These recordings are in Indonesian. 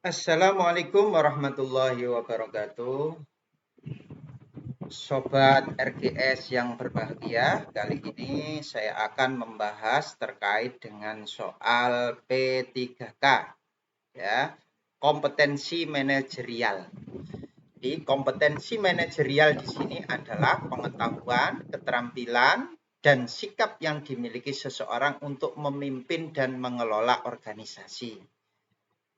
Assalamualaikum warahmatullahi wabarakatuh. Sobat RGS yang berbahagia, kali ini saya akan membahas terkait dengan soal P3K, ya, kompetensi manajerial. Di kompetensi manajerial di sini adalah pengetahuan, keterampilan, dan sikap yang dimiliki seseorang untuk memimpin dan mengelola organisasi.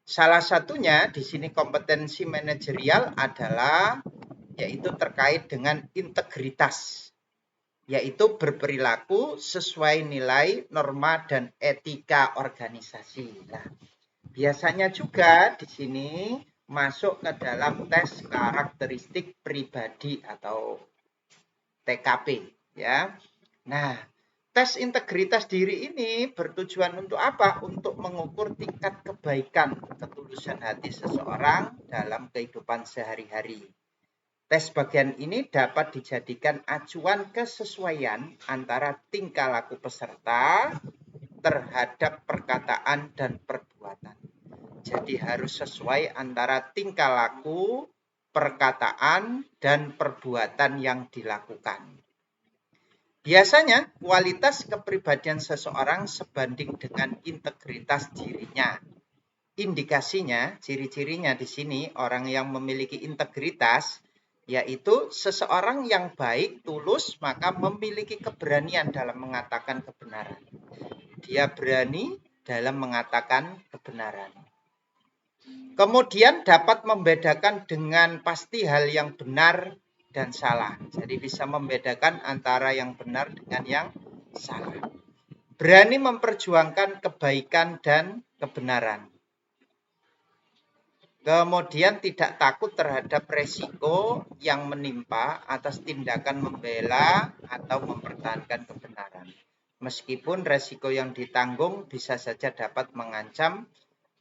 Salah satunya di sini kompetensi manajerial adalah yaitu terkait dengan integritas, yaitu berperilaku sesuai nilai, norma, dan etika organisasi. Nah, biasanya juga di sini masuk ke dalam tes karakteristik pribadi atau TKP, ya. Nah, tes integritas diri ini bertujuan untuk apa? Untuk mengukur tingkat kebaikan, ketulusan hati seseorang dalam kehidupan sehari-hari. Tes bagian ini dapat dijadikan acuan kesesuaian antara tingkah laku peserta terhadap perkataan dan perbuatan. Jadi harus sesuai antara tingkah laku, perkataan, dan perbuatan yang dilakukan. Biasanya kualitas kepribadian seseorang sebanding dengan integritas dirinya. Indikasinya, ciri-cirinya di sini orang yang memiliki integritas yaitu seseorang yang baik, tulus, maka memiliki keberanian dalam mengatakan kebenaran. Dia berani dalam mengatakan kebenaran. Kemudian dapat membedakan dengan pasti hal yang benar dan salah. Jadi bisa membedakan antara yang benar dengan yang salah. Berani memperjuangkan kebaikan dan kebenaran. Kemudian tidak takut terhadap resiko yang menimpa atas tindakan membela atau mempertahankan kebenaran. Meskipun resiko yang ditanggung bisa saja dapat mengancam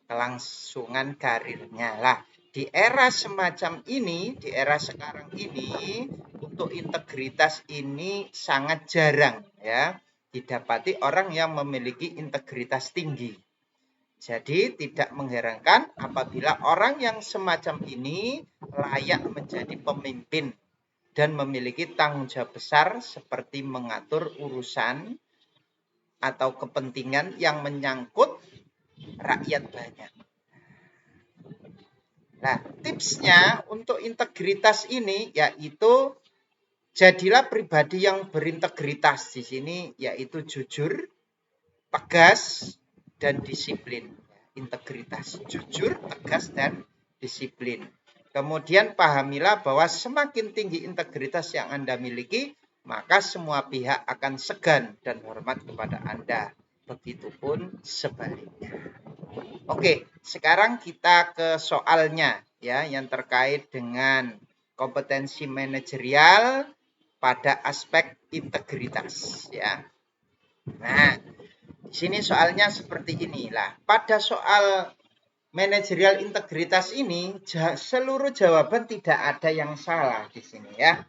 kelangsungan karirnya. Lah, di era semacam ini, di era sekarang ini, untuk integritas ini sangat jarang ya didapati orang yang memiliki integritas tinggi. Jadi tidak mengherankan apabila orang yang semacam ini layak menjadi pemimpin dan memiliki tanggung jawab besar seperti mengatur urusan atau kepentingan yang menyangkut rakyat banyak. Nah, tipsnya untuk integritas ini yaitu jadilah pribadi yang berintegritas di sini yaitu jujur, tegas, dan disiplin. Integritas, jujur, tegas, dan disiplin. Kemudian pahamilah bahwa semakin tinggi integritas yang Anda miliki, maka semua pihak akan segan dan hormat kepada Anda. Begitupun sebaliknya. Oke, sekarang kita ke soalnya ya yang terkait dengan kompetensi manajerial pada aspek integritas ya. Nah, di sini soalnya seperti inilah. Pada soal manajerial integritas ini seluruh jawaban tidak ada yang salah di sini ya.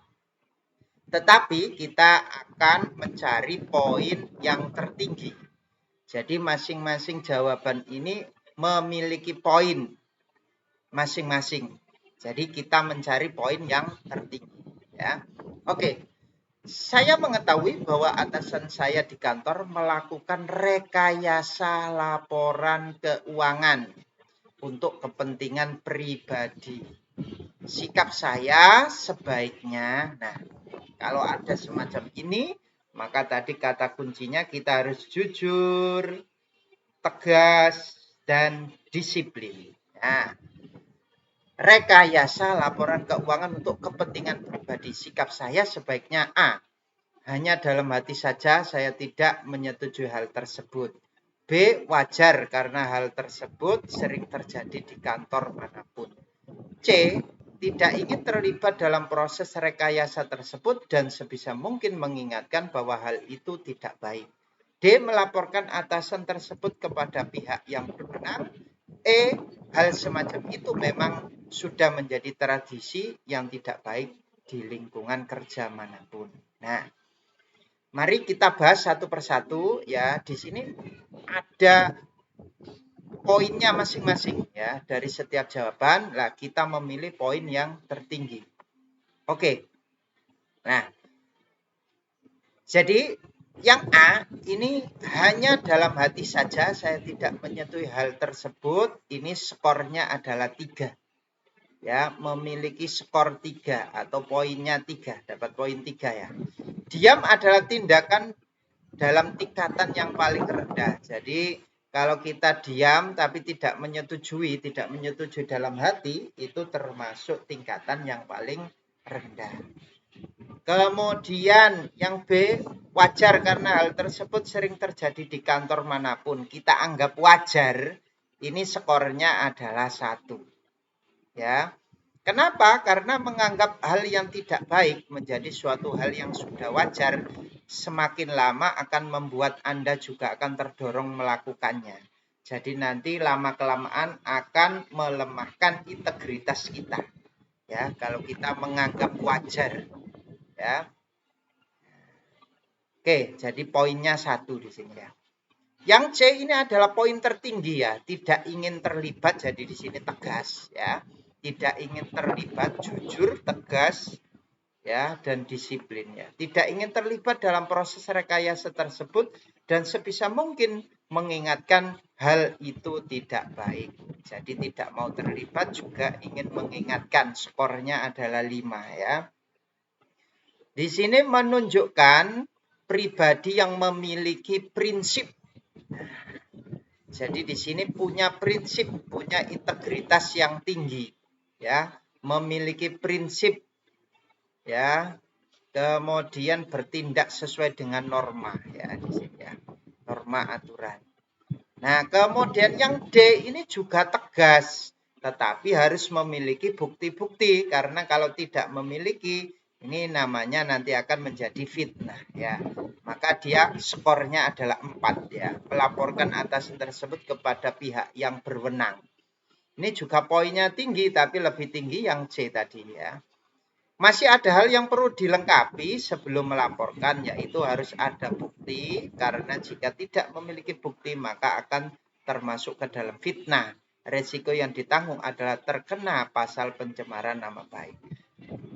Tetapi kita akan mencari poin yang tertinggi. Jadi masing-masing jawaban ini memiliki poin masing-masing. Jadi kita mencari poin yang tertinggi ya. Oke. Saya mengetahui bahwa atasan saya di kantor melakukan rekayasa laporan keuangan untuk kepentingan pribadi. Sikap saya sebaiknya, nah, kalau ada semacam ini, maka tadi kata kuncinya kita harus jujur, tegas, dan disiplin. Nah, rekayasa laporan keuangan untuk kepentingan pribadi. Sikap saya sebaiknya A. Hanya dalam hati saja saya tidak menyetujui hal tersebut. B. Wajar karena hal tersebut sering terjadi di kantor manapun. C. Tidak ingin terlibat dalam proses rekayasa tersebut dan sebisa mungkin mengingatkan bahwa hal itu tidak baik. D. Melaporkan atasan tersebut kepada pihak yang berwenang. E. Hal semacam itu memang sudah menjadi tradisi yang tidak baik di lingkungan kerja manapun. Nah, mari kita bahas satu persatu ya. Di sini ada poinnya masing-masing ya. Dari setiap jawaban, lah kita memilih poin yang tertinggi. Oke. Nah, jadi yang A ini hanya dalam hati saja, saya tidak menyetujui hal tersebut. Ini skornya adalah 3. Ya, memiliki skor 3 atau poinnya 3, dapat poin 3 ya. Diam adalah tindakan dalam tingkatan yang paling rendah. Jadi kalau kita diam tapi tidak menyetujui dalam hati, itu termasuk tingkatan yang paling rendah. Kemudian yang B, wajar karena hal tersebut sering terjadi di kantor manapun. Kita anggap wajar, ini skornya adalah 1. Ya. Kenapa? Karena menganggap hal yang tidak baik menjadi suatu hal yang sudah wajar, semakin lama akan membuat Anda juga akan terdorong melakukannya. Jadi nanti lama-kelamaan akan melemahkan integritas kita. Ya, kalau kita menganggap wajar. Ya. Oke, jadi poinnya 1 di sini ya. Yang C ini adalah poin tertinggi ya, tidak ingin terlibat, jadi di sini tegas ya. Tidak ingin terlibat, jujur, tegas ya, dan disiplin ya. Tidak ingin terlibat dalam proses rekayasa tersebut dan sebisa mungkin mengingatkan hal itu tidak baik. Jadi tidak mau terlibat juga ingin mengingatkan, skornya adalah 5 ya. Di sini menunjukkan pribadi yang memiliki prinsip. Jadi di sini punya prinsip, punya integritas yang tinggi, ya, memiliki prinsip, ya, kemudian bertindak sesuai dengan norma, ya, di sini ya, norma aturan. Nah, kemudian yang D ini juga tegas, tetapi harus memiliki bukti-bukti karena kalau tidak memiliki, ini namanya nanti akan menjadi fitnah ya. Maka dia skornya adalah 4 ya. Melaporkan atas tersebut kepada pihak yang berwenang. Ini juga poinnya tinggi tapi lebih tinggi yang C tadi ya. Masih ada hal yang perlu dilengkapi sebelum melaporkan, yaitu harus ada bukti karena jika tidak memiliki bukti maka akan termasuk ke dalam fitnah. Resiko yang ditanggung adalah terkena pasal pencemaran nama baik.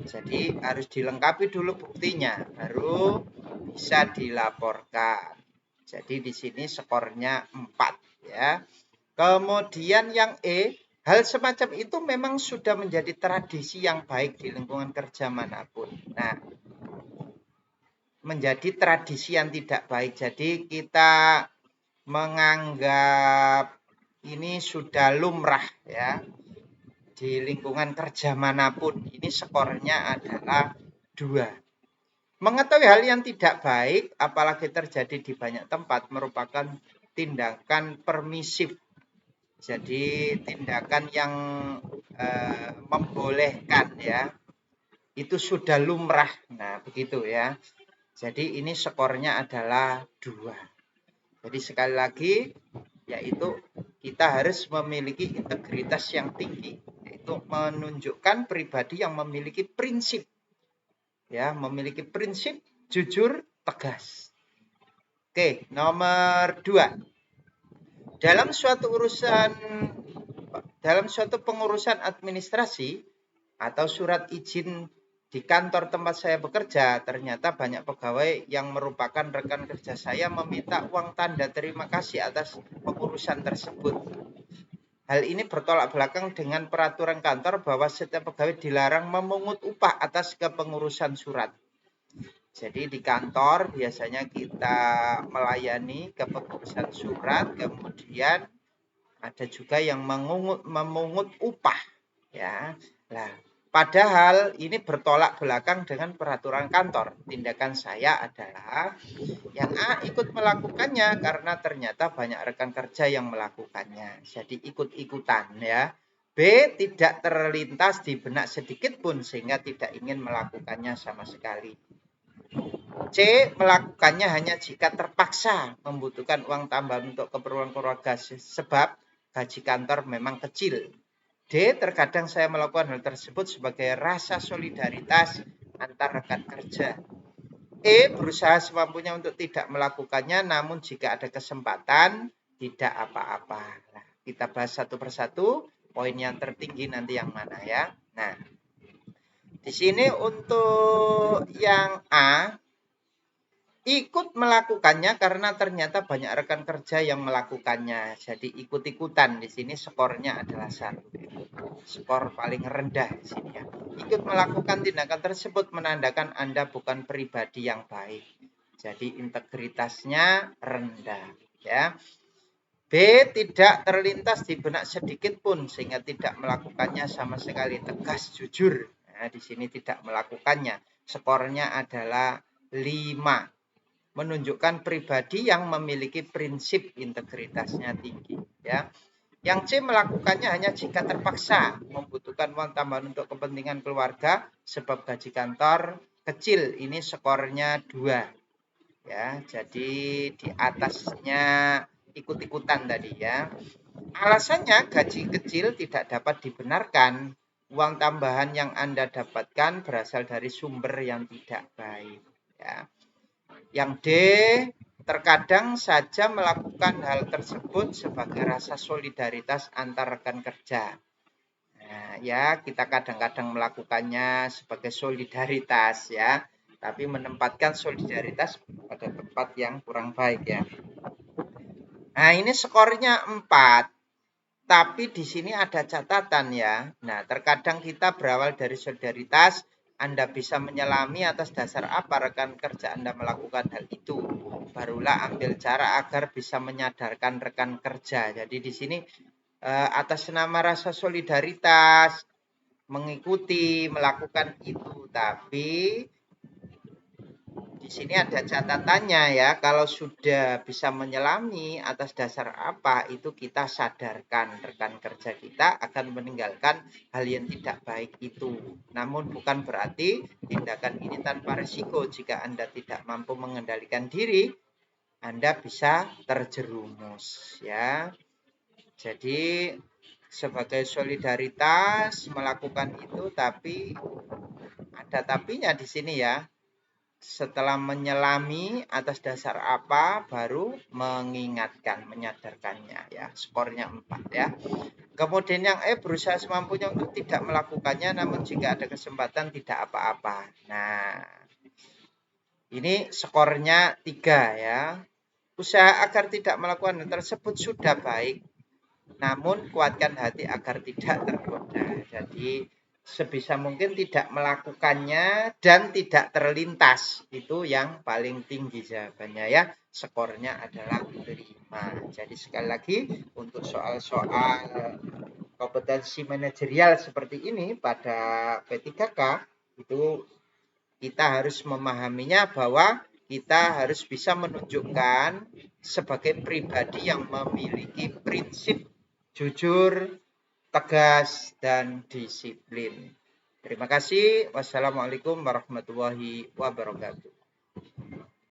Jadi harus dilengkapi dulu buktinya, baru bisa dilaporkan. Jadi di sini skornya 4 ya. Kemudian yang E, hal semacam itu memang sudah menjadi tradisi yang baik di lingkungan kerja manapun. Nah, menjadi tradisi yang tidak baik. Jadi kita menganggap ini sudah lumrah ya. Di lingkungan kerja manapun, ini skornya adalah 2. Mengetahui hal yang tidak baik, apalagi terjadi di banyak tempat, merupakan tindakan permisif. Jadi tindakan yang membolehkan ya, itu sudah lumrah. Nah, begitu ya. Jadi ini skornya adalah 2. Jadi sekali lagi, yaitu kita harus memiliki integritas yang tinggi. Yaitu menunjukkan pribadi yang memiliki prinsip. Ya, memiliki prinsip, jujur, tegas. Oke, nomor 2. Dalam suatu pengurusan administrasi atau surat izin di kantor tempat saya bekerja, ternyata banyak pegawai yang merupakan rekan kerja saya meminta uang tanda terima kasih atas pengurusan tersebut. Hal ini bertolak belakang dengan peraturan kantor bahwa setiap pegawai dilarang memungut upah atas kepengurusan surat. Jadi di kantor biasanya kita melayani kepengurusan surat, kemudian ada juga yang memungut upah ya. Nah, padahal ini bertolak belakang dengan peraturan kantor. Tindakan saya adalah yang A ikut melakukannya karena ternyata banyak rekan kerja yang melakukannya. Jadi ikut-ikutan ya. B tidak terlintas di benak sedikit pun sehingga tidak ingin melakukannya sama sekali. C melakukannya hanya jika terpaksa membutuhkan uang tambahan untuk keperluan keluarga sebab gaji kantor memang kecil. D terkadang saya melakukan hal tersebut sebagai rasa solidaritas antar rekan kerja. E berusaha semampunya untuk tidak melakukannya namun jika ada kesempatan tidak apa-apa. Nah, Kita bahas satu persatu, poin yang tertinggi nanti yang mana ya. Nah, di sini untuk yang A, ikut melakukannya karena ternyata banyak rekan kerja yang melakukannya. Jadi ikut-ikutan di sini skornya adalah 1. Skor paling rendah di sini ya. Ikut melakukan tindakan tersebut menandakan Anda bukan pribadi yang baik. Jadi integritasnya rendah ya. B, tidak terlintas di benak sedikit pun sehingga tidak melakukannya sama sekali. Tegas, jujur. Nah, di sini tidak melakukannya. Skornya adalah 5. Menunjukkan pribadi yang memiliki prinsip integritasnya tinggi ya. Yang C, melakukannya hanya jika terpaksa, membutuhkan uang tambahan untuk kepentingan keluarga sebab gaji kantor kecil. Ini skornya 2 ya. Jadi di atasnya ikut-ikutan tadi ya. Alasannya gaji kecil tidak dapat dibenarkan. Uang tambahan yang Anda dapatkan berasal dari sumber yang tidak baik ya. Yang D, terkadang saja melakukan hal tersebut sebagai rasa solidaritas antar rekan kerja. Nah, ya, kita kadang-kadang melakukannya sebagai solidaritas ya, tapi menempatkan solidaritas pada tempat yang kurang baik ya. Nah, ini skornya 4. Tapi di sini ada catatan ya. Nah, terkadang kita berawal dari solidaritas. Anda bisa menyelami atas dasar apa rekan kerja Anda melakukan hal itu. Barulah ambil cara agar bisa menyadarkan rekan kerja. Jadi di sini atas nama rasa solidaritas, mengikuti, melakukan itu. Tapi di sini ada catatannya ya, kalau sudah bisa menyelami atas dasar apa itu kita sadarkan rekan kerja kita akan meninggalkan hal yang tidak baik itu. Namun bukan berarti tindakan ini tanpa risiko. Jika Anda tidak mampu mengendalikan diri, Anda bisa terjerumus ya. Jadi sebagai solidaritas melakukan itu, tapi ada tapinya di sini ya. Setelah menyelami atas dasar apa baru mengingatkan, menyadarkannya ya. Skornya 4 ya. Kemudian yang E, berusaha semampunya untuk tidak melakukannya namun jika ada kesempatan tidak apa-apa. Nah, ini skornya 3 ya. Usaha agar tidak melakukan hal tersebut sudah baik, namun kuatkan hati agar tidak tergoda. Jadi sebisa mungkin tidak melakukannya dan tidak terlintas. Itu yang paling tinggi jawabannya ya. Skornya adalah 5. Jadi sekali lagi untuk soal-soal kompetensi manajerial seperti ini pada P3K itu kita harus memahaminya bahwa kita harus bisa menunjukkan sebagai pribadi yang memiliki prinsip jujur, tegas, dan disiplin. Terima kasih. Wassalamualaikum warahmatullahi wabarakatuh.